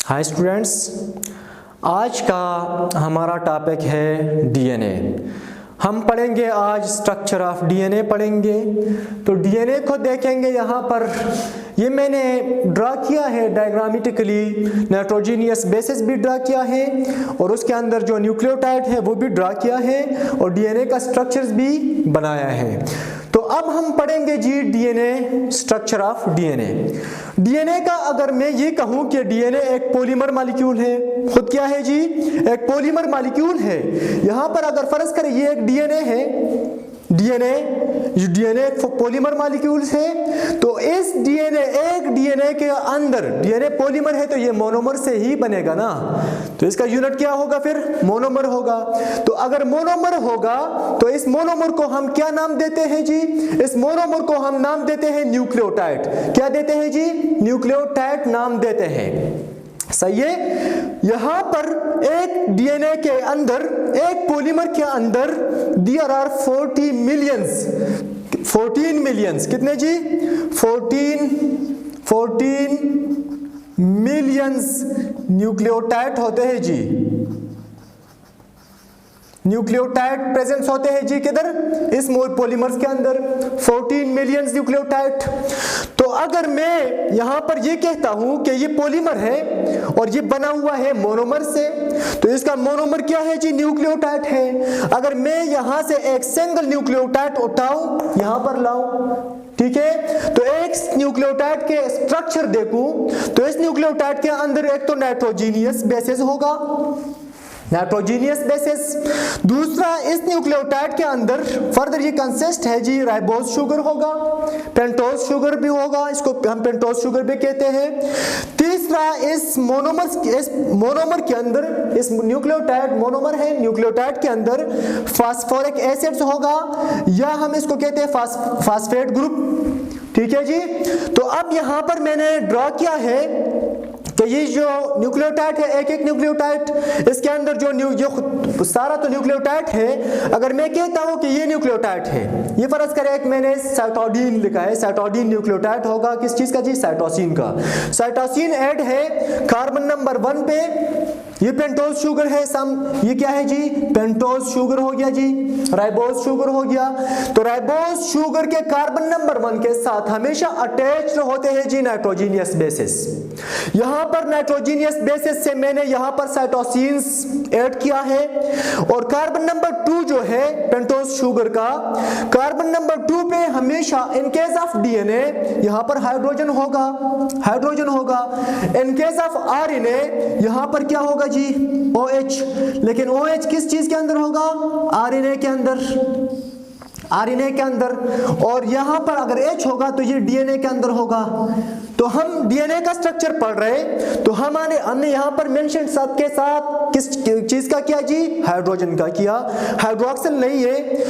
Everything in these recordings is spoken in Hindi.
हाय स्टूडेंट्स, आज का हमारा टॉपिक है डीएनए। हम पढ़ेंगे आज स्ट्रक्चर ऑफ डीएनए पढ़ेंगे। तो डीएनए को देखेंगे। यहाँ पर ये मैंने ड्रा किया है डायग्रामेटिकली, नाइट्रोजनियस बेसिस भी ड्रा किया है और उसके अंदर जो न्यूक्लियोटाइड है वो भी ड्रा किया है और डीएनए का स्ट्रक्चर्स भी बनाया है। तो अब हम पढ़ेंगे जी DNA, structure of DNA. DNA का अगर मैं ये कहूँ कि डीएनए एक पॉलीमर मॉलिक्यूल है, खुद क्या है जी, एक पॉलीमर मॉलिक्यूल है। यहाँ पर अगर फर्ज करें ये एक डीएनए है, डीएनए पॉलीमर मॉलिक्यूल्स है, तो इस डीएनए के अंदर डीएनए पॉलीमर है तो ये मोनोमर से ही बनेगा ना, तो इसका यूनिट क्या होगा, फिर मोनोमर होगा। तो अगर मोनोमर होगा तो इस मोनोमर को हम क्या नाम देते हैं जी, इस मोनोमर को हम नाम देते हैं न्यूक्लियोटाइड। क्या देते हैं जी, न्यूक्लियोटाइड नाम देते हैं। सही है। यहां पर एक डीएनए के अंदर, एक पॉलीमर के अंदर देयर आर 14 मिलियंस, कितने जी, 14 मिलियंस न्यूक्लियोटाइड होते हैं जी। न्यूक्लियोटाइड प्रेजेंस होते हैं जी किधर, इस पॉलीमर्स के अंदर 14 मिलियंस न्यूक्लियोटाइड। तो अगर मैं यहां पर ये कहता हूं कि ये पॉलीमर है और ये बना हुआ है मोनोमर से, तो इसका मोनोमर क्या है जी, न्यूक्लियोटाइड है। अगर मैं यहां से एक सिंगल न्यूक्लियोटाइड उठाऊं, यहां पर लाऊं, ठीक है, तो एक न्यूक्लियोटाइड के स्ट्रक्चर देखूं तो इस न्यूक्लियोटाइड के अंदर एक तो नाइट्रोजनियस बेसिस होगा, नाइट्रोजनियस बेसिस। दूसरा, इस न्यूक्लियोटाइड के अंदर फर्दर ये कंसिस्ट है जी राइबोज शुगर होगा, पेंटोज शुगर भी होगा, इसको हम पेंटोज शुगर भी कहते हैं। तीसरा, इस मोनोमर के अंदर, इस न्यूक्लियोटाइड मोनोमर है, न्यूक्लियोटाइड के अंदर फास्फोरिक एसिड्स होगा या हम इसको कहते हैं फास्फेट ग्रुप, ठीक है जी। तो अब यहां पर मैंने ड्रॉ किया है कि ये जो न्यूक्लियोटाइड है, एक एक न्यूक्लियोटाइड, इसके अंदर जो सारा तो न्यूक्लियोटाइड है। अगर मैं कहता हूं कि ये न्यूक्लियोटाइड है, ये फर्ज करें एक मैंने साइटोडीन लिखा है, साइटोडीन न्यूक्लियोटाइड होगा किस चीज का जी, साइटोसिन का। साइटोसिन ऐड है कार्बन नंबर 1 पे, ये पेंटोज शुगर है, ये क्या है जी, पेंटोज शुगर हो गया जी, राइबोज शुगर हो गया। तो राइबोज शुगर के कार्बन नंबर 1 के साथ हमेशा अटैच्ड होते हैं जी नाइट्रोजनियस बेसिस। यहां पर नाइट्रोजनियस बेसिस से मैंने यहां पर साइटोसिन्स ऐड किया है और कार्बन नंबर 2 जो है पेंटोज शुगर का, कार्बन नंबर 2 पे हमेशा इन केस ऑफ डीएनए यहां पर हाइड्रोजन होगा। इन केस ऑफ आरएनए यहां पर क्या होगा जी, OH। लेकिन OH किस चीज के अंदर होगा, आरएनए के अंदर। और यहां पर अगर H होगा तो ये डीएनए के अंदर होगा। तो हम डीएनए का स्ट्रक्चर पढ़ रहे, तो हमने यहां पर मेंशन सबके साथ किस चीज का किया जी, हाइड्रोजन का किया। हाइड्रोक्सिल नहीं है,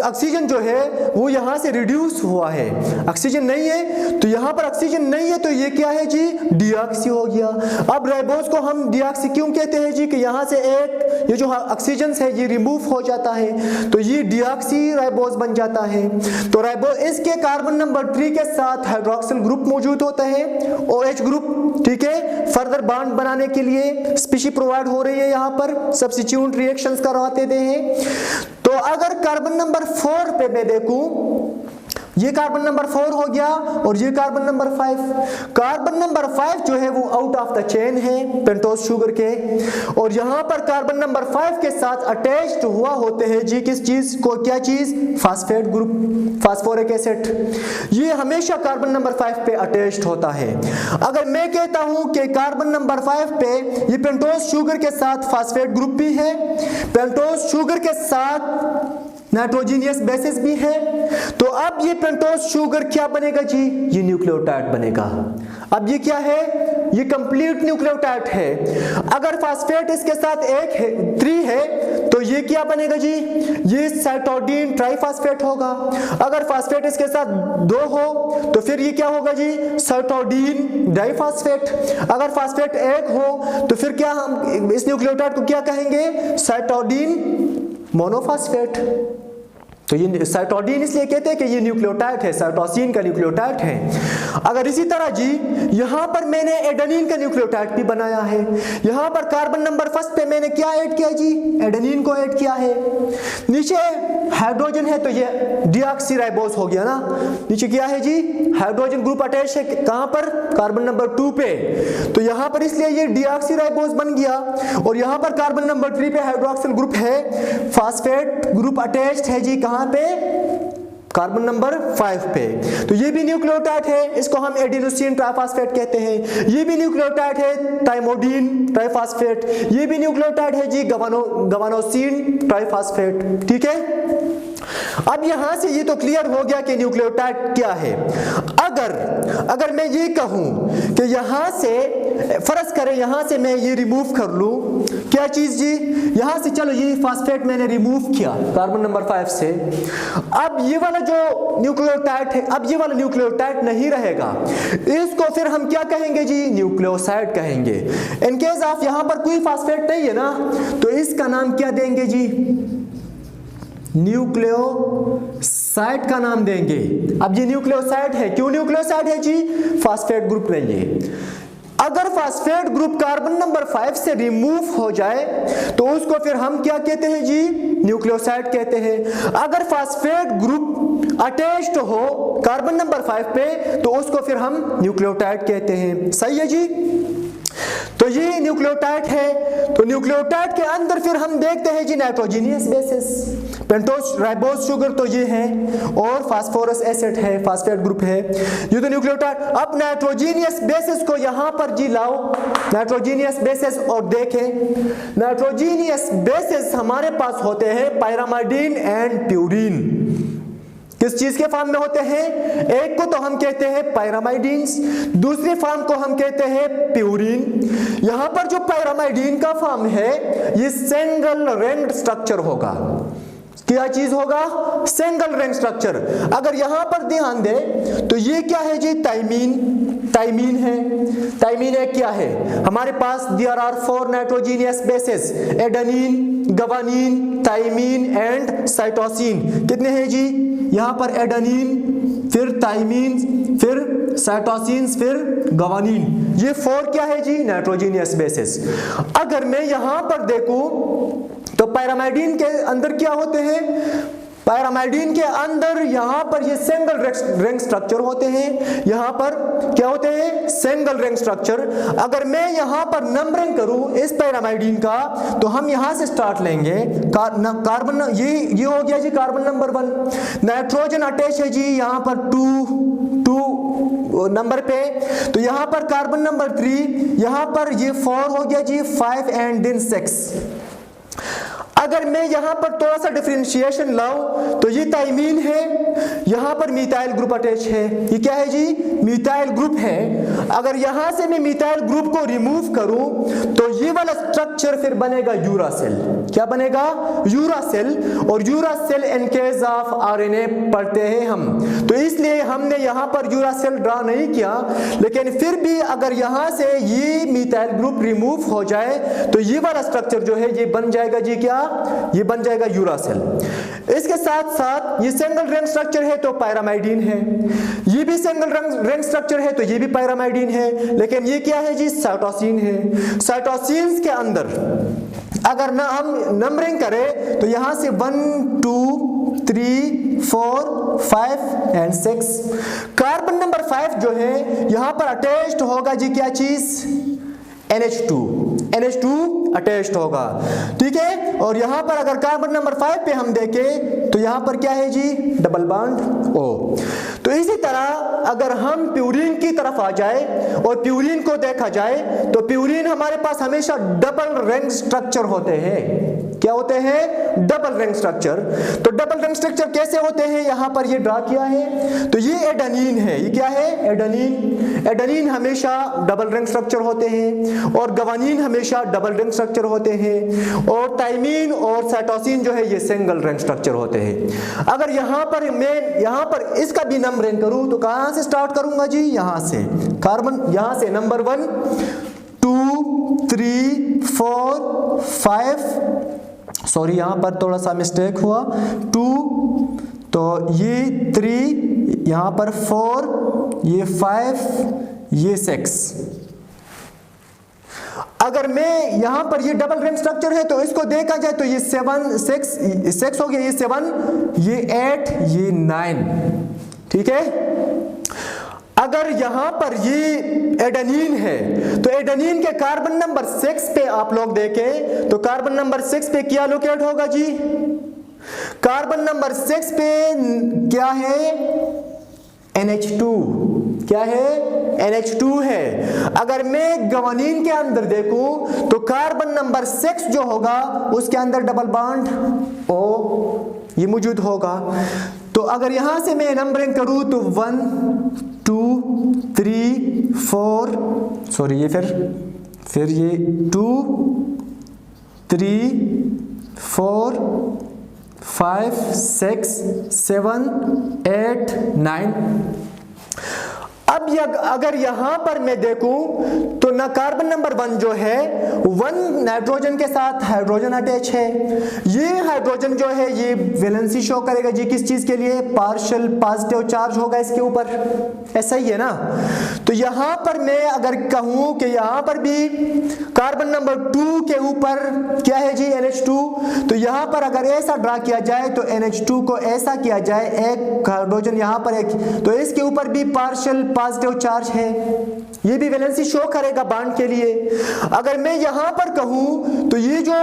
ऑक्सीजन जो है वो यहां से रिड्यूस हुआ है, ऑक्सीजन नहीं है, तो यहां पर ऑक्सीजन नहीं है तो ये क्या है जी, डीऑक्सी हो गया। अब राइबोज को हम डीऑक्सी क्यों कहते हैं जी, कि यहां से एक ये जो ऑक्सीजन है ये रिमूव हो जाता है, तो ये डीऑक्सी राइबोज बन जाता है। तो राइबोज, इसके कार्बन नंबर 3 के साथ हाइड्रोक्सिल ग्रुप मौजूद होता है, OH ग्रुप, ठीक है। फर्दर बॉन्ड बनाने के लिए स्पीशी प्रोवाइड हो रही है, यहां पर सब्स्टिट्यूट रिएक्शंस करवाते हैं। तो अगर कार्बन नंबर 4 पे मैं देखूं, ये कार्बन नंबर 4 हो गया और ये कार्बन नंबर 5। कार्बन नंबर 5 जो है वो आउट ऑफ द चेन है पेंटोज शुगर के, और यहां पर कार्बन नंबर 5 के साथ अटैच्ड हुआ होते हैं जी किस चीज को, क्या चीज, फास्फेट ग्रुप, फास्फोरिक एसिड। ये हमेशा कार्बन नंबर 5 पे अटैच्ड होता है। अगर मैं कहता हूं कि कार्बन नंबर 5 पे ये पेंटोज शुगर के साथ फास्फेट ग्रुप भी है, पेंटोज शुगर के साथ नाइट्रोजनियस बेसिस भी है, तो अब ये पेंटोज शुगर क्या बनेगा जी, ये न्यूक्लियोटाइड बनेगा। अब ये क्या है, ये कंप्लीट न्यूक्लियोटाइड है। अगर फास्फेट इसके साथ 3 है तो ये क्या बनेगा जी, ये साइटोडीन ट्राइफास्फेट होगा। अगर फास्फेट इसके साथ 2 हो तो फिर ये क्या होगा जी, साइटोडीन डाइफास्फेट। अगर फास्फेट 1 हो तो फिर क्या हम इस न्यूक्लियोटाइड को क्या कहेंगे, साइटोडीन मोनोफास्फेट। तो ये साइटोडीन इसलिए कहते हैं कि ये न्यूक्लियोटाइड है, साइटोसिन का न्यूक्लियोटाइड है। अगर इसी तरह जी यहां पर मैंने एडेनिन का न्यूक्लियोटाइड भी बनाया है, यहां पर कार्बन नंबर फर्स्ट पे मैंने क्या ऐड किया जी, एडेनिन को ऐड किया है। नीचे हाइड्रोजन है तो ये डीऑक्सीराइबोज हो गया ना, नीचे क्या है जी, हाइड्रोजन ग्रुप अटैच है कहां पर, कार्बन नंबर 2 पे, तो यहां पर इसलिए ये डीऑक्सीराइबोज बन गया। और यहां पर कार्बन नंबर 3 पे हाइड्रोक्सिल ग्रुप है, फास्फेट ग्रुप अटैच्ड है जी कहां पे, कार्बन नंबर 5 पे, तो ये भी न्यूक्लियोटाइड है, इसको हम एडिनोसिन ट्राइफॉस्फेट कहते हैं। ये भी न्यूक्लियोटाइड है, टाइमोडिन ट्राइफॉस्फेट, ये भी न्यूक्लियोटाइड है जी, गवानोसिन ट्राइफॉस्फेट। ठीक है, अब यहां से ये तो क्लियर हो गया कि न्यूक्लियोटाइड क्या है। अगर मैं ये कहूं कि यहां से फर्ज करें, यहां से मैं ये रिमूव कर लूं, क्या चीज जी, यहां से चलो ये फास्फेट मैंने रिमूव किया कार्बन नंबर 5 से, अब ये वाला जो न्यूक्लियोटाइड है, अब ये वाला न्यूक्लियोटाइड नहीं रहेगा, इसको फिर हम क्या कहेंगे जी, न्यूक्लियोसाइड कहेंगे। इनकेस ऑफ यहां पर कोई फास्फेट नहीं है ना, तो इसका नाम क्या देंगे जी, न्यूक्लियोसाइड का नाम देंगे। अब ये न्यूक्लियोसाइड है, क्यों न्यूक्लियोसाइड है जी, फास्फेट ग्रुप नहीं है। अगर फास्फेट ग्रुप कार्बन नंबर 5 से रिमूव हो जाए तो उसको फिर हम क्या कहते हैं जी, न्यूक्लियोसाइड कहते हैं। अगर फास्फेट ग्रुप अटैच्ड हो कार्बन नंबर 5 पे तो उसको फिर हम न्यूक्लियोटाइड कहते हैं। सही है जी, तो ये न्यूक्लियोटाइड है। तो न्यूक्लियोटाइड के अंदर फिर हम देखते हैं जी nitrogenous bases, pentose ribose sugar तो ये है, और फास्फोरस एसिड है, फास्फेट ग्रुप है, ये तो न्यूक्लियोटाइड। अब नाइट्रोजीनियस बेसिस को यहां पर जी लाओ, नाइट्रोजीनियस बेसिस, और देखें नाइट्रोजीनियस बेसिस हमारे पास होते हैं पायरामाइडिन एंड प्यूरिन। किस चीज के फॉर्म में होते हैं, एक को तो हम कहते हैं पायरामाइडिन्स, दूसरी फॉर्म को हम कहते हैं प्यूरिन। यहां पर जो पायरामाइडिन का फॉर्म है ये सिंगल रिंग्ड स्ट्रक्चर होगा। क्या चीज होगा, सिंगल रिंग स्ट्रक्चर। अगर यहां पर ध्यान दें तो ये क्या है जी, थाइमीन, थाइमीन है। थाइमीन एक क्या है, हमारे पास there are 4 nitrogenous bases, adenine, guanine, thymine and cytosine. कितने हैं जी, यहां पर एडेनिन, फिर थाइमीन, फिर साइटोसिन, फिर गवानीन, ये 4 क्या है जी, नाइट्रोजीनियस बेसेस। अगर मैं यहां पर देखूं तो पायरामाइडिन के अंदर क्या होते हैं, पायरामाइडिन के अंदर यहां पर ये सिंगल रिंग स्ट्रक्चर होते हैं, यहां पर क्या होते हैं, सिंगल रिंग स्ट्रक्चर। अगर मैं यहां पर नंबरिंग करूं इस पायरामाइडिन का तो हम यहां से स्टार्ट लेंगे, कार्बन ये हो गया जी कार्बन नंबर 1, नाइट्रोजन अटैच है जी यहां पर 2 नंबर पे, तो यहां पर कार्बन नंबर 3, यहां पर ये 4 हो गया जी, 5 एंड देन 6। अगर मैं यहां पर थोड़ा सा डिफरेंशिएशन लाऊं तो ये थाइमीन है, यहां पर मिथाइल ग्रुप अटैच है, ये क्या है जी, मिथाइल ग्रुप है। अगर यहां से मैं मिथाइल ग्रुप को रिमूव करूं तो ये वाला स्ट्रक्चर फिर बनेगा यूरासिल। क्या बनेगा, यूरासिल। और uracil in case of RNA पढ़ते हैं हम, तो इसलिए हमने यहां पर यूरासिल ड्रा नहीं किया, लेकिन फिर भी अगर यहां से ये मिथाइल ग्रुप रिमूव हो जाए तो ये वाला स्ट्रक्चर जो है ये बन जाएगा जी, क्या, ये बन जाएगा यूरासिल। इसके साथ साथ ये सिंगल रिंग स्ट्रक्चर है तो पायरामाइडिन है, ये भी सिंगल रिंग स्ट्रक्चर है तो ये भी पायरामाइडिन है, लेकिन ये क्या है जी, साइटोसिन है। साइटोसिन के अंदर अगर ना हम नंबरिंग करें तो यहां से 1 2 3 4 5 एंड 6, कार्बन नंबर 5 जो है यहां पर अटैच्ड होगा जी, क्या चीज, NH2 अटैच्ड होगा। ठीक है, और यहां पर अगर कार्बन नंबर 5 पे हम देखें तो यहां पर क्या है जी, डबल बॉन्ड O। तो इसी तरह अगर हम प्यूरिन की तरफ आ जाए और प्यूरिन को देखा जाए तो प्यूरिन हमारे पास हमेशा डबल रिंग स्ट्रक्चर होते हैं। क्या होते हैं, डबल रिंग स्ट्रक्चर। तो डबल रिंग स्ट्रक्चर कैसे होते हैं, यहां पर ये ड्रा किया है, तो ये एडेनिन है, ये क्या है, एडेनिन। एडेनिन हमेशा डबल रिंग स्ट्रक्चर होते हैं, और गवानीन हमेशा डबल रिंग स्ट्रक्चर होते हैं, और थाइमीन और साइटोसिन जो है ये सिंगल रिंग स्ट्रक्चर होते हैं। अगर यहां पर मैं यहां पर इसका भी नंबरिंग करूं तो कहां से स्टार्ट करूंगा जी, यहां से, कार्बन यहां से नंबर 1 2 3 4 5, सॉरी यहां पर थोड़ा सा मिस्टेक हुआ, 2 तो ये 3, यहाँ पर 4, ये 5, ये 6। अगर मैं यहां पर ये डबल ग्रेड स्ट्रक्चर है तो इसको देखा जाए तो ये 6 हो गया, ये 7, ये 8, ये 9, ठीक है। अगर यहां पर ये एडेनिन है तो एडेनिन के कार्बन नंबर 6 पे आप लोग देखें तो कार्बन नंबर 6 पे क्या लोकेट होगा जी? कार्बन नंबर 6 पे क्या है? NH2। क्या है? NH2 है। अगर मैं गवानीन के अंदर देखूं तो कार्बन नंबर 6 जो होगा उसके अंदर डबल बॉन्ड O ये मौजूद होगा। तो अगर यहां से मैं नंबरिंग करूं तो 1 2 3 4, सॉरी ये फिर ये 2 3 4 5 6 7 8 9। अब अगर यहां पर मैं देखूं तो ना कार्बन नंबर 1 जो है 1 नाइट्रोजन के साथ हाइड्रोजन अटैच है। ये हाइड्रोजन जो है ये वैलेंसी शो करेगा जी किस चीज के लिए? पार्शियल पॉजिटिव चार्ज होगा इसके ऊपर, ऐसा ही है ना। तो यहां पर मैं अगर कहूं कि यहां पर भी कार्बन नंबर 2 के ऊपर क्या है जी? NH2। तो यहां पर अगर ऐसा ड्रा किया जाए तो NH2 को ऐसा किया जाए, एक हाइड्रोजन यहां पर एक, तो इसके ऊपर भी पार्शियल पॉजिटिव चार्ज है, ये भी वैलेंसी शो करेगा बॉन्ड के लिए। अगर मैं यहां पर कहूं तो ये जो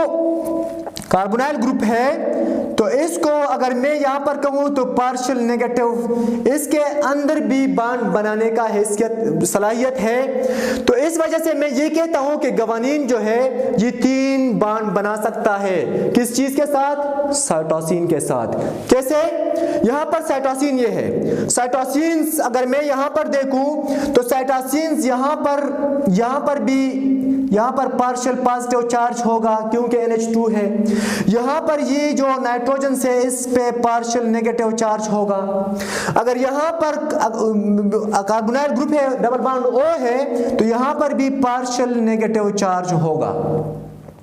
कार्बोनाइल ग्रुप है तो इसको अगर मैं यहां पर कहूं तो पार्शियल नेगेटिव, इसके अंदर भी बॉन्ड बनाने का हैसियत सलाहियत है। तो इस वजह से मैं ये कहता हूं कि गवानीन जो है ये 3 बॉन्ड बना सकता है। किस चीज के साथ? साइटोसिन के साथ। कैसे? यहां पर साइटोसिन ये है, साइटोसिन अगर मैं यहां पर देखूं तो साइटोसिन यहां पर भी यहां पर पार्शियल पॉजिटिव चार्ज होगा क्योंकि NH2 है। यहां पर ये जो नाइट्रोजन से इस पे पार्शियल नेगेटिव चार्ज होगा। अगर यहां पर कार्बोनाइल ग्रुप है डबल बॉन्ड O है तो यहां पर भी पार्शियल नेगेटिव चार्ज होगा,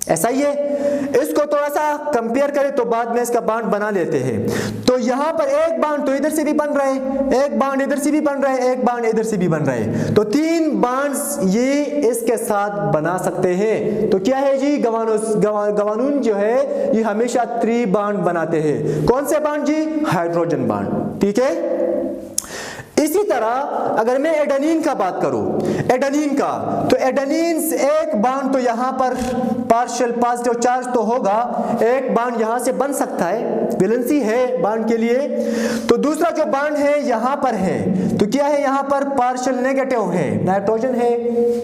ऐसा ही है। इसको थोड़ा सा कंपेयर करें तो बाद में इसका बॉन्ड बना लेते हैं। तो यहां पर एक बॉन्ड तो इधर से भी बन रहा है, एक बॉन्ड इधर से भी बन रहा है, एक बॉन्ड इधर से भी बन रहा है, तो 3 बॉन्ड्स ये इसके साथ बना सकते हैं। तो क्या है जी? गवानून जो है ये हमेशा 3 बॉन्ड बनाते हैं। कौन से बॉन्ड जी? हाइड्रोजन बॉन्ड, ठीक है। इसी तरह अगर मैं एडेनिन का बात करूं, एडेनिन का, तो एडेनिन एक बॉन्ड तो यहां पर पार्शियल पॉजिटिव चार्ज तो होगा, एक बॉन्ड यहां से बन सकता है, वैलेंसी है बॉन्ड के लिए। तो दूसरा जो बॉन्ड है यहां पर है तो क्या है? यहां पर पार्शियल नेगेटिव है, नाइट्रोजन है,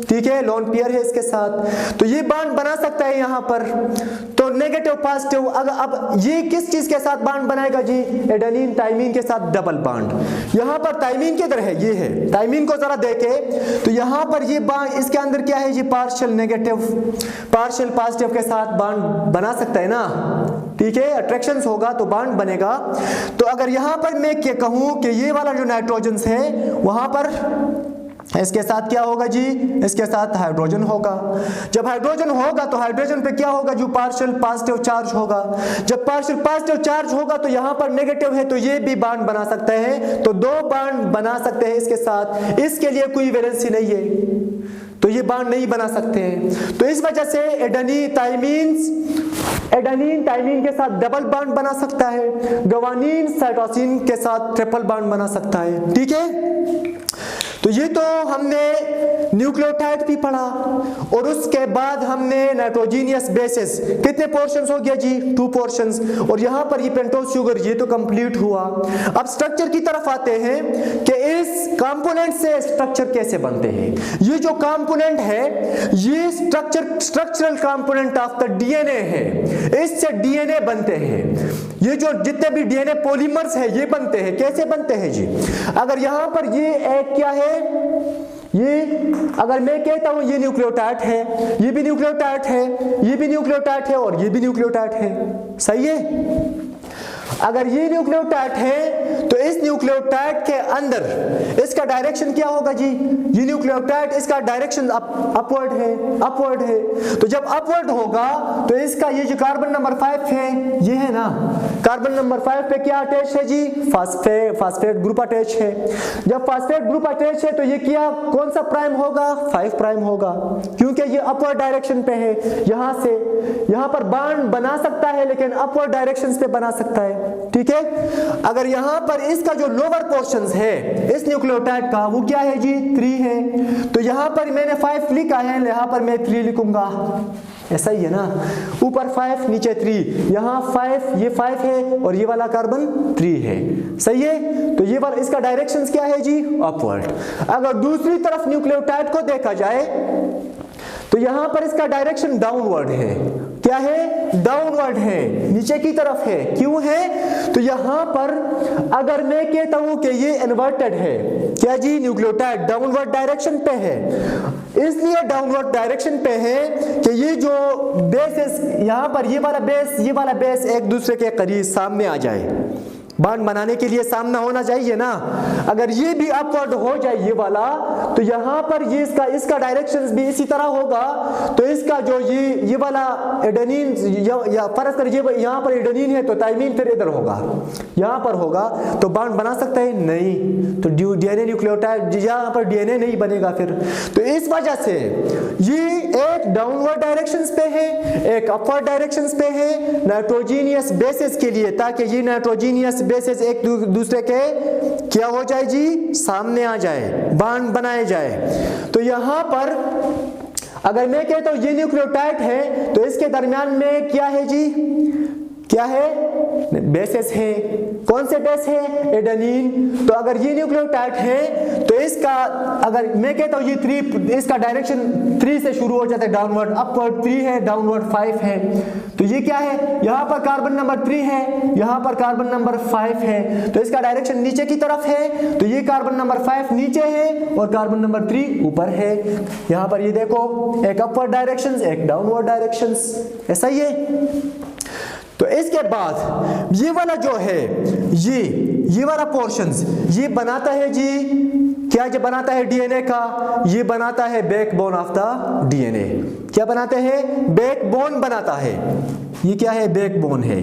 ठीक है, लोन पेयर है इसके साथ, तो ये बॉन्ड बना सकता है यहां पर। तो नेगेटिव पॉजिटिव, अब ये किस चीज के साथ बॉन्ड बनाएगा जी? एडेनिन थाइमिन के साथ डबल बॉन्ड। यहां पर थाइमिन किधर है? ये है, थाइमिन को जरा देखे तो यहां पर ये बॉन्ड इसके अंदर क्या है जी? पार्शियल नेगेटिव पार्शियल पॉजिटिव के साथ बॉन्ड बना सकता है ना, ठीक है, अट्रैक्शंस होगा तो बॉन्ड बनेगा। तो अगर यहां पर मैं क्या कहूं कि ये वाला जो नाइट्रोजन है वहां पर इसके साथ क्या होगा जी? इसके साथ हाइड्रोजन होगा। जब हाइड्रोजन होगा तो हाइड्रोजन पे क्या होगा? जो पार्शियल पॉजिटिव चार्ज होगा। जब पार्शियल पॉजिटिव चार्ज होगा तो यहां पर नेगेटिव है तो ये भी बॉन्ड बना सकते हैं, तो 2 बॉन्ड बना सकते हैं इसके साथ। इसके लिए कोई वैलेंसी नहीं है तो ये बॉन्ड नहीं बना सकते हैं। तो इस वजह से एडेनिन थाइमिन के साथ डबल बॉन्ड बना सकता है, गवानीन साइटोसिन के साथ ट्रिपल बॉन्ड बना सकता है, ठीक है। तो ये तो हमने न्यूक्लियोटाइड भी पढ़ा और उसके बाद हमने नाइट्रोजीनियस बेसिस, कितने पोर्शंस हो गया जी? 2 पोर्शंस। और यहां पर ये पेंटोज शुगर ये तो कंप्लीट हुआ। अब स्ट्रक्चर की तरफ आते हैं कि इस कंपोनेंट से स्ट्रक्चर कैसे बनते हैं। ये जो कंपोनेंट है ये structural component of the DNA है, इससे डीएनए बनते हैं। ये जो जितने भी डीएनए पॉलीमर्स है ये बनते हैं। कैसे बनते हैं जी? अगर यहां पर ये एक क्या है, ये अगर मैं कहता हूं ये न्यूक्लियोटाइड है, ये भी न्यूक्लियोटाइड है, ये भी न्यूक्लियोटाइड है और ये भी न्यूक्लियोटाइड है, सही है। अगर ये न्यूक्लियोटाइड है तो इस न्यूक्लियोटाइड के अंदर इसका डायरेक्शन क्या होगा जी? ये न्यूक्लियोटाइड इसका डायरेक्शन अपवर्ड है। तो जब अपवर्ड होगा तो इसका ये जो कार्बन नंबर 5 है, ये है ना, कार्बन नंबर 5 पे क्या अटैच है जी? फास्फेट ग्रुप अटैच है। जब फास्फेट ग्रुप अटैच है तो ये क्या कौन सा प्राइम होगा? 5 प्राइम होगा, क्योंकि ये अपवर्ड डायरेक्शन पे है। यहां से यहां पर बॉन्ड बना सकता है लेकिन अपवर्ड डायरेक्शंस पे बना सकता है, ठीक है। अगर यहां पर इसका जो लोअर पोर्शंस है इस न्यूक्लियोटाइड का, वो क्या है जी? 3 है। तो यहां पर मैंने 5 लिखा है, यहां पर मैं 3 लिखूंगा, ऐसा ही है ना, ऊपर 5 नीचे 3, यहां 5, ये 5 है और ये वाला कार्बन 3 है, सही है। तो ये वाला इसका डायरेक्शंस क्या है जी? अपवर्ड। अगर दूसरी तरफ न्यूक्लियोटाइड को देखा जाए तो यहां पर इसका डायरेक्शन डाउनवर्ड है। क्या है? डाउनवर्ड है, नीचे की तरफ है। क्यों है? तो यहां पर अगर मैं कहता हूं कि ये इन्वर्टेड है, क्या जी? न्यूक्लियोटाइड डाउनवर्ड डायरेक्शन पे है, इसलिए डाउनवर्ड डायरेक्शन पे है कि ये जो बेस यहां पर ये वाला बेस एक दूसरे के करीब सामने आ जाए। बॉन्ड बनाने के लिए सामना होना चाहिए ना। अगर ये भी अपवर्ड हो जाए ये वाला, तो यहां पर ये इसका डायरेक्शंस भी इसी तरह होगा। तो इसका जो ये वाला एडेनिन या फर्ज कर ये यहां पर एडेनिन है तो थाइमिन फिर इधर होगा, यहां पर होगा, तो बॉन्ड बना सकता है? नहीं। तो डीएनए न्यूक्लियोटाइड यहां पर डीएनए नहीं बनेगा फिर। तो इस वजह से ये एक डाउनवर्ड डायरेक्शंस पे है, एक अपवर्ड डायरेक्शंस पे है नाइट्रोजीनियस बेसिस के लिए, ताकि ये नाइट्रोजीनियस बेसिस एक दूसरे के क्या हो जाए जी? सामने आ जाए, बॉन्ड बनाए जाए। तो यहां पर अगर मैं कहता हूं ये न्यूक्लियोटाइड है तो इसके दरमियान में क्या है जी? क्या है? बेसेस है। कौन से बेस है? एडेनिन। तो अगर ये न्यूक्लियोटाइड है तो इसका अगर मैं कहता हूं ये 3, इसका डायरेक्शन 3 से शुरू हो जाता है डाउनवर्ड, अपवर्ड 3 है, डाउनवर्ड 5 है। तो ये क्या है? यहां पर कार्बन नंबर 3 है, यहां पर कार्बन नंबर 5 है, तो इसका डायरेक्शन नीचे की तरफ है। तो ये कार्बन नंबर 5 नीचे है और कार्बन नंबर 3 ऊपर है। यहां पर ये देखो, एक अपवर्ड डायरेक्शंस, एक डाउनवर्ड डायरेक्शंस, ऐसा ही है। तो इसके बाद ये वाला जो है ये वाला पोर्शंस ये बनाता है जी, क्या जो बनाता है डीएनए का? ये बनाता है बैकबोन ऑफ द डीएनए। क्या बनाते हैं? बैकबोन बनाता है। ये क्या है? बैकबोन है,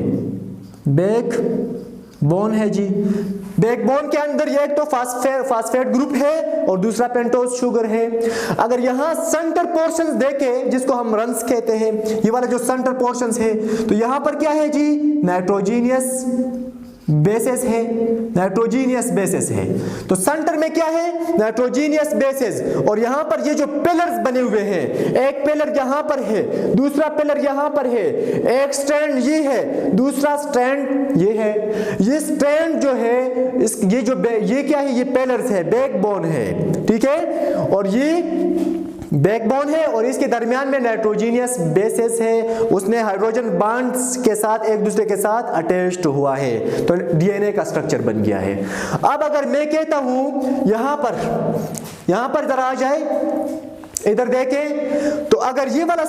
बैकबोन है जी। बैकबोन के अंदर ये एक तो फास्फेट ग्रुप है और दूसरा पेंटोज शुगर है। अगर यहाँ सेंटर पोर्शंस देखें, जिसको हम रंस कहते हैं, ये वाला जो सेंटर पोर्शंस है, तो यहाँ पर क्या है जी? नाइट्रोजीनियस बेसिस है, नाइट्रोजीनियस बेसिस है। तो सेंटर में क्या है? Nitrogenous basis. और यहां पर ये जो पिलर्स बने हुए हैं, एक पिलर यहां पर है, दूसरा पिलर यहां पर है, एक स्ट्रैंड ये है, दूसरा स्ट्रैंड ये है। ये स्ट्रैंड जो है ये क्या है? ये पिलर्स है, बैकबोन है, ठीक है। और ये बैकबोन है और इसके दरमियान में नाइट्रोजीनियस बेसिस है, उसने हाइड्रोजन बॉन्ड्स के साथ एक दूसरे के साथ अटैच्ड हुआ है, तो डीएनए का स्ट्रक्चर बन गया है। अब अगर मैं कहता हूं यहां पर जरा आ जाए, इधर देखें, तो अगर ये वाला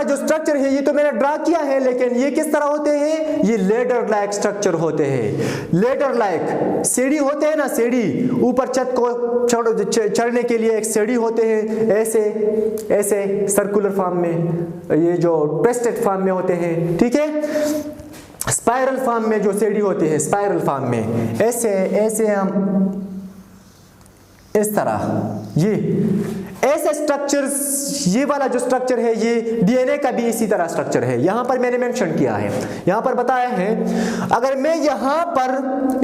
जो स्ट्रक्चर है, ये तो मैंने ड्रा किया है, लेकिन ये किस तरह होते हैं? ये लेडर लाइक स्ट्रक्चर होते हैं। लेडर लाइक सीढ़ी होते हैं ना, सीढ़ी, ऊपर छत को चढ़ने के लिए एक सीढ़ी होते हैं, ऐसे सर्कुलर फॉर्म में, ये जो ट्विस्टेड फॉर्म में होते हैं, ठीक है। स्पाइरल फॉर्म में जो सीढ़ी होती है, स्पाइरल फॉर्म में ऐसे हम इस तरह, ये ऐसे स्ट्रक्चर्स, ये वाला जो स्ट्रक्चर है ये डीएनए का भी इसी तरह स्ट्रक्चर है। यहां पर मैंने मेंशन किया है, यहां पर बताया है। अगर मैं यहां पर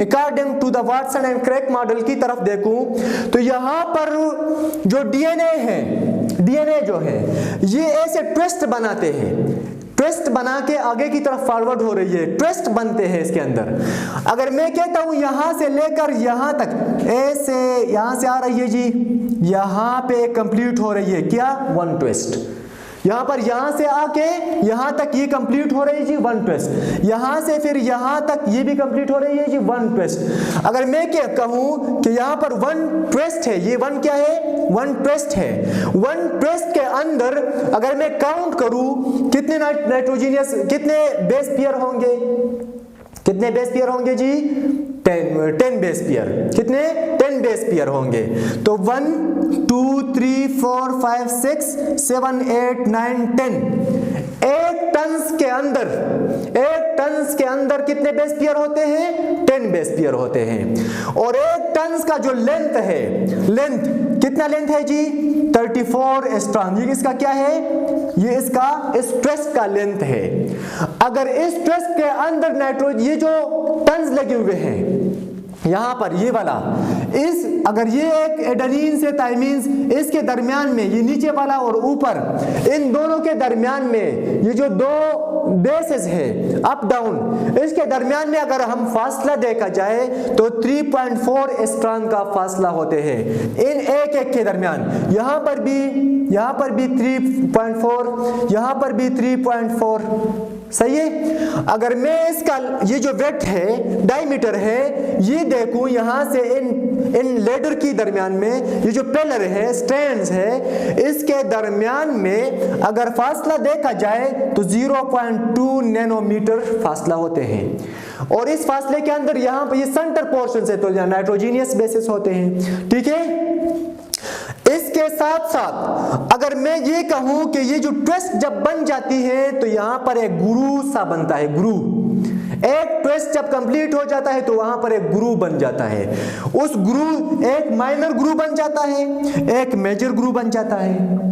according to the Watson and Crick model की तरफ देखूं, तो यहां पर जो डीएनए है, डीएनए जो है ये ऐसे ट्विस्ट बनाते हैं, ट्विस्ट बना के आगे की तरफ फॉरवर्ड हो रही है, ट्विस्ट बनते हैं इसके अंदर। अगर मैं कहता हूं यहां से लेकर यहां तक ऐसे, यहां से आ रही है जी, यहां पे कंप्लीट हो रही है क्या? One twist. यहां पर यहां से आके यहां तक ये कंप्लीट हो रही है जी, वन ट्विस्ट। यहां से फिर यहां तक ये भी कंप्लीट हो रही है जी, वन ट्विस्ट। अगर मैं क्या कहूं कि यहां पर वन ट्विस्ट है, ये वन क्या है? वन ट्विस्ट है। वन ट्विस्ट के अंदर अगर मैं काउंट करूं कितने नाइट्रोजीनियस, कितने बेस पेयर होंगे? कितने बेस पेयर होंगे जी? 10 बेस पेयर। कितने? 10 बेस पेयर होंगे। तो 1 2 3 4 5 6 7 8 9 10। एक टन्स के अंदर कितने बेस पेयर होते हैं? 10 बेस पेयर होते हैं। और एक टन्स का जो लेंथ है, कितना लेंथ है जी? 34 एस्ट्रॉन। ये इसका क्या है? ये इसका स्ट्रेस का लेंथ है। अगर इस स्ट्रेस के अंदर नाइट्रोजन, ये जो टन्स लगे हुए हैं यहां पर, ये वाला, अगर ये एक एडेनिन से थाइमीन्स, इसके दरमियान में ये नीचे वाला और ऊपर, इन दोनों के दरमियान में ये जो दो बेसेस है अप डाउन, इसके दरमियान में अगर हम फासला देखा जाए तो 3.4 एस्ट्रॉन का फासला होते हैं इन एक के दरमियान। यहां पर भी 3.4, यहां पर भी 3.4। सही है। अगर मैं इसका ये जो वेट है, डायमीटर है, ये देखूं यहां से इन लेडर की दरमियान में, ये जो पेलर है, स्ट्रैंड्स है, इसके दरमियान में अगर फासला देखा जाए तो 0.2 नैनोमीटर फासला होते हैं। और इस फासले के अंदर यहां पर ये सेंटर पोर्शन से तो नाइट्रोजीनियस बेसिस होते हैं। ठीक है। इसके साथ साथ अगर मैं ये कहूं कि ये जो ट्विस्ट जब बन जाती है तो यहां पर एक गुरु सा बनता है। गुरु, एक ट्विस्ट जब कंप्लीट हो जाता है तो वहां पर एक गुरु बन जाता है। उस गुरु, एक माइनर गुरु बन जाता है, एक मेजर गुरु बन जाता है।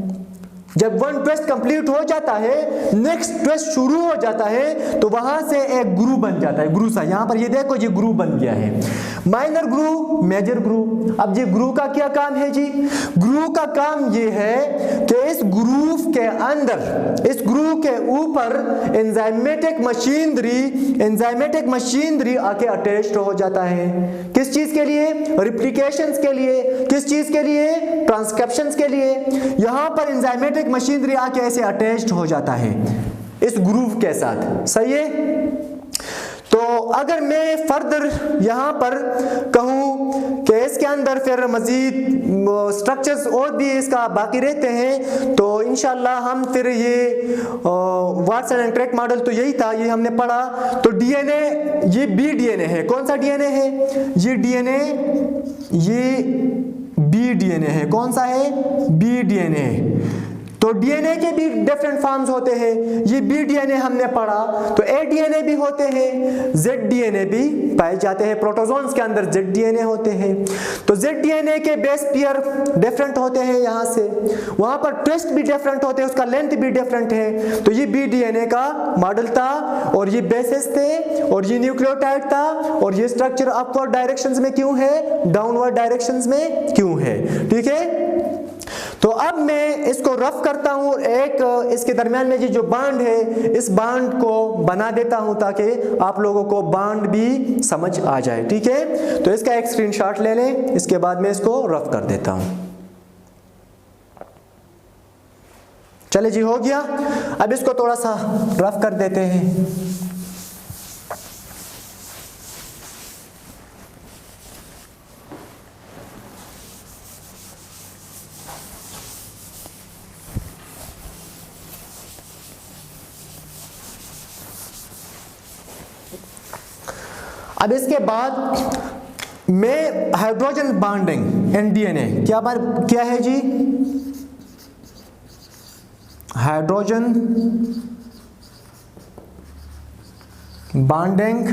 जब वन ट्विस्ट कंप्लीट हो जाता है, नेक्स्ट ट्विस्ट शुरू हो जाता है, तो वहां से एक ग्रुव बन जाता है। ग्रुव सा, यहां पर ये देखो ये ग्रुव बन गया है। Minor groove, major groove. अब ये ग्रुव का क्या काम है जी? ग्रुव का काम ये है कि इस ग्रुव के अंदर, इस ग्रुव के ऊपर एंजाइमेटिक मशीनरी आके अटैच्ड हो जाता है। किस चीज के लिए? रिप्लिकेशंस के लिए। किस चीज के लिए? ट्रांसक्रिप्शंस के लिए। यहां पर एंजाइमेटिक मशीनरी आके ऐसे अटैच्ड हो जाता है इस ग्रुव के साथ। सही है। तो अगर मैं फर्दर यहां पर कहूं कि इसके अंदर फिर मजीद स्ट्रक्चर्स और भी इसका बाकी रहते हैं, तो इंशाल्लाह हम फिर ये वाटसन एंड क्रेक मॉडल तो यही था, ये हमने पढ़ा। तो डीएनए, ये बी डीएनए है। कौन सा डीएनए है? ये डीएनए, ये बी डीएनए है। कौन सा है? B DNA. तो डीएनए के भी डिफरेंट फॉर्म्स होते हैं। ये बी डीएनए हमने पढ़ा। तो ए डीएनए भी होते हैं, जेड डीएनए भी पाए जाते हैं। प्रोटोजोन्स के अंदर जेड डीएनए होते हैं। तो जेड डीएनए के बेस पेयर डिफरेंट होते हैं यहां से, वहां पर ट्विस्ट भी डिफरेंट होते हैं, उसका लेंथ भी डिफरेंट है। तो ये बी डीएनए का मॉडल था, और ये बेसिस थे, और ये न्यूक्लियोटाइड था, और ये स्ट्रक्चर अपवर्ड डायरेक्शंस में क्यों है, डाउनवर्ड डायरेक्शंस में क्यों है। ठीक है। तो अब मैं इसको रफ करता हूं, एक इसके दरमियान में जो बांड है, इस बांड को बना देता हूं ताकि आप लोगों को बांड भी समझ आ जाए। ठीक है। तो इसका एक स्क्रीनशॉट ले लें, इसके बाद मैं इसको रफ कर देता हूं। चले जी, हो गया। अब इसको थोड़ा सा रफ कर देते हैं। अब इसके बाद में हाइड्रोजन बॉन्डिंग इन डीएनए क्या है जी? Hydrogen bonding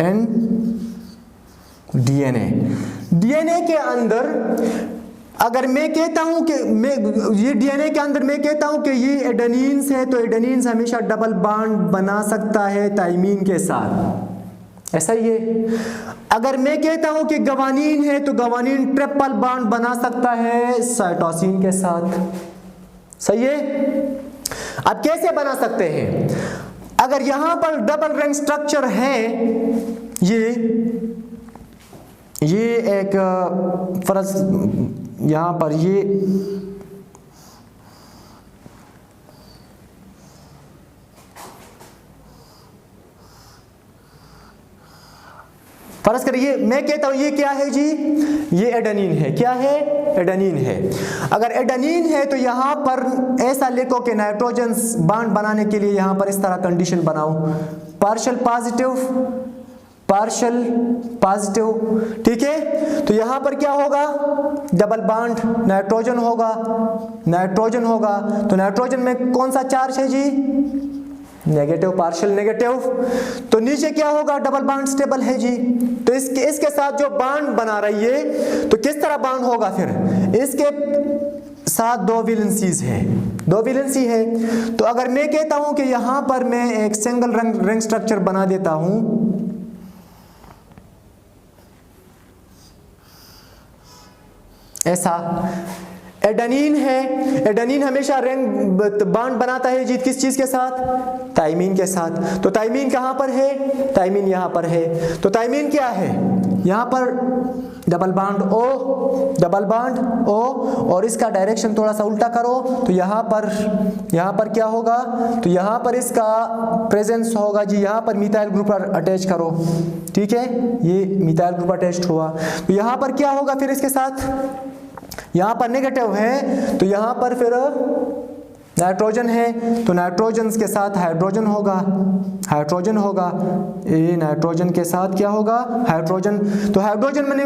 in DNA. DNA के अंदर अगर मैं कहता हूं कि ये डीएनए के अंदर मैं कहता हूं कि ये एडेनिन्स है, तो एडेनिन्स हमेशा डबल बॉन्ड बना सकता है थाइमीन के साथ। ऐसा ही है। अगर मैं कहता हूं कि गवानीन है, तो गवानीन ट्रिपल बॉन्ड बना सकता है साइटोसिन के साथ। सही है। अब कैसे बना सकते हैं? अगर यहां पर डबल रिंग स्ट्रक्चर है, ये एक फर्ज यहां पर ये फर्ज करिए, मैं कहता हूं ये क्या है जी? ये एडेनिन है। क्या है? एडेनिन है। अगर एडेनिन है तो यहां पर ऐसा लिखो कि नाइट्रोजन बॉन्ड बनाने के लिए यहां पर इस तरह कंडीशन बनाओ, पार्शियल पॉजिटिव पार्शियल पॉजिटिव, ठीक है। तो यहां पर क्या होगा, डबल बॉन्ड नाइट्रोजन होगा, नाइट्रोजन होगा। तो नाइट्रोजन में कौन सा चार्ज है जी, नेगेटिव, पार्शियल नेगेटिव। तो नीचे क्या होगा, डबल बॉन्ड स्टेबल है जी। तो इसके साथ जो बॉन्ड बना रही है, तो किस तरह बॉन्ड होगा फिर, इसके साथ दो वैलेंसीज है, दो वैलेंसी है। तो अगर मैं कहता हूं कि यहां पर मैं एक सिंगल रिंग स्ट्रक्चर बना देता हूं, ऐसा एडेनिन है, एडेनिन हमेशा रिंग बॉन्ड बनाता है जी किस चीज के साथ, थाइमीन के साथ। तो थाइमीन कहां पर है, थाइमीन यहां पर है। तो थाइमीन क्या है, यहां पर double bond O, double bond O, और इसका डायरेक्शन थोड़ा सा उल्टा करो तो यहां पर क्या होगा, तो यहां पर इसका प्रेजेंस होगा जी, यहां पर मिथाइल ग्रुप अटैच करो, ठीक है, ये मिथाइल ग्रुप अटैच हुआ। तो यहां पर क्या होगा फिर इसके साथ, यहां पर नेगेटिव है, तो यहां पर फिर नाइट्रोजन है, तो नाइट्रोजन के साथ हाइड्रोजन होगा, हाइड्रोजन होगा, ये नाइट्रोजन के साथ क्या होगा, हाइड्रोजन। तो हाइड्रोजन मैंने,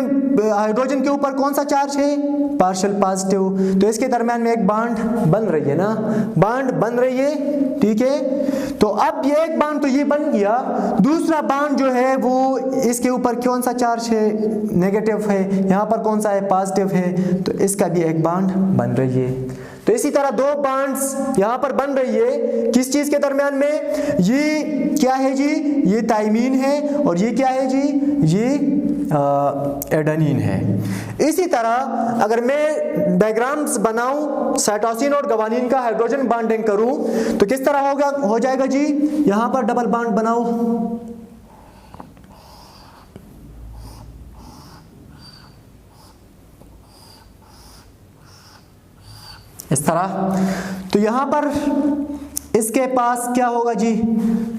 हाइड्रोजन के ऊपर कौन सा चार्ज है, पार्शियल पॉजिटिव। तो इसके दरम्यान में एक बॉन्ड बन रही है ना, बॉन्ड बन रही है, ठीक है। तो अब ये एक बॉन्ड तो ये बन गया, दूसरा बॉन्ड जो है वो इसके ऊपर कौन सा चार्ज है, नेगेटिव है, यहाँ पर कौन सा है, पॉजिटिव है, तो इसका भी एक बॉन्ड बन रही है। तो इसी तरह दो बॉन्ड्स यहां पर बन रही है, किस चीज के दरमियान में, ये क्या है जी, ये थाइमीन है, और ये क्या है जी, ये एडेनिन है। इसी तरह अगर मैं डायग्राम्स बनाऊं, साइटोसिन और गवानीन का हाइड्रोजन बॉन्डिंग करूं, तो किस तरह होगा, हो जाएगा जी, यहां पर डबल बॉन्ड बनाओ, इस तरह। तो यहां पर इसके पास क्या होगा जी,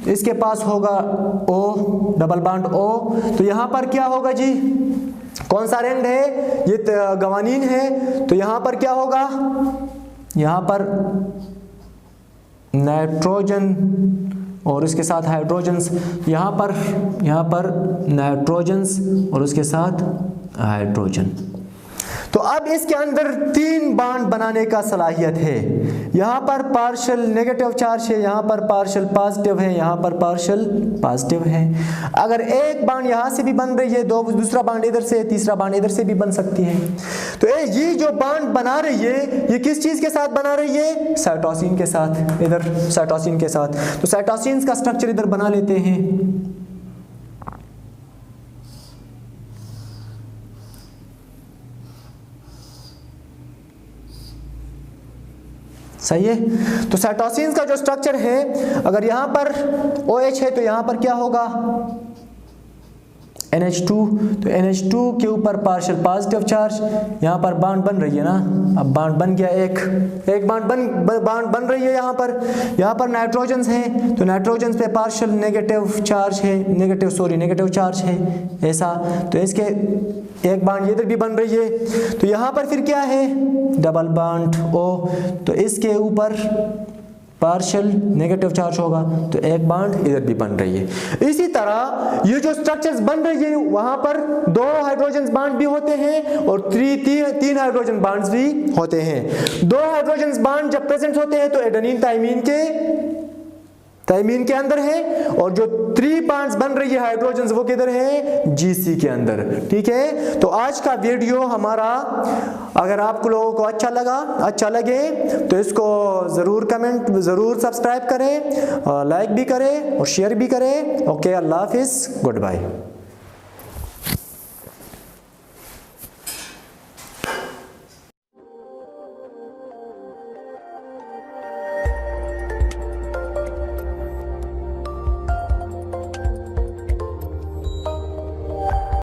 इसके पास होगा O, डबल बॉन्ड O। तो यहां पर क्या होगा जी, कौन सा रिंग है, ये गवानीन है, तो यहां पर क्या होगा, यहां पर नाइट्रोजन और उसके साथ हाइड्रोजन्स, यहां पर नाइट्रोजन्स और उसके साथ हाइड्रोजन। तो अब इसके अंदर तीन बॉन्ड बनाने का सलाहियत है, यहाँ पर पार्शियल नेगेटिव चार्ज है, यहाँ पर पार्शियल पॉजिटिव है, यहाँ पर पार्शियल पॉजिटिव है। अगर एक बॉन्ड यहाँ से भी बन रही है, दूसरा बॉन्ड इधर से, तीसरा बॉन्ड इधर से भी बन सकती है। तो ये जो बॉन्ड बना रही है, ये किस चीज के साथ बना रही है, साइटोसिन के साथ, इधर साइटोसिन के साथ। तो साइटोसिन का स्ट्रक्चर इधर बना लेते हैं, सही है। तो साइटोसिन का जो स्ट्रक्चर है, अगर यहां पर OH है तो यहां पर क्या होगा, NH2। तो NH2 के ऊपर पार्शियल पॉजिटिव चार्ज, यहाँ पर बॉन्ड बन रही है ना, अब बॉन्ड बन गया, एक बॉन्ड बन रही है यहाँ पर नाइट्रोजन्स हैं, तो नाइट्रोजन्स पे पार्शियल नेगेटिव चार्ज है, नेगेटिव चार्ज है, ऐसा। तो इसके एक बॉन्ड इधर भी बन रही है। तो यहाँ पर फिर क्या है, डबल बॉन्ड O, तो इसके ऊपर पार्शियल नेगेटिव चार्ज होगा, तो एक बॉन्ड इधर भी बन रही है। इसी तरह ये जो स्ट्रक्चर्स बन रही है, वहां पर दो हाइड्रोजन बॉन्ड भी होते हैं और तीन हाइड्रोजन बॉन्ड्स भी होते हैं। दो हाइड्रोजन बॉन्ड जब प्रेजेंट होते हैं तो एडेनिन थाइमीन के अंदर है, और जो 3 बॉन्ड्स बन रही है हाइड्रोजन वो किधर है, GC के अंदर, ठीक है। तो आज का वीडियो हमारा, अगर आप लोगों को अच्छा लगे तो इसको जरूर सब्सक्राइब करें, लाइक भी करें और शेयर भी करें। ओके, अल्लाह हाफिज, गुड बाय।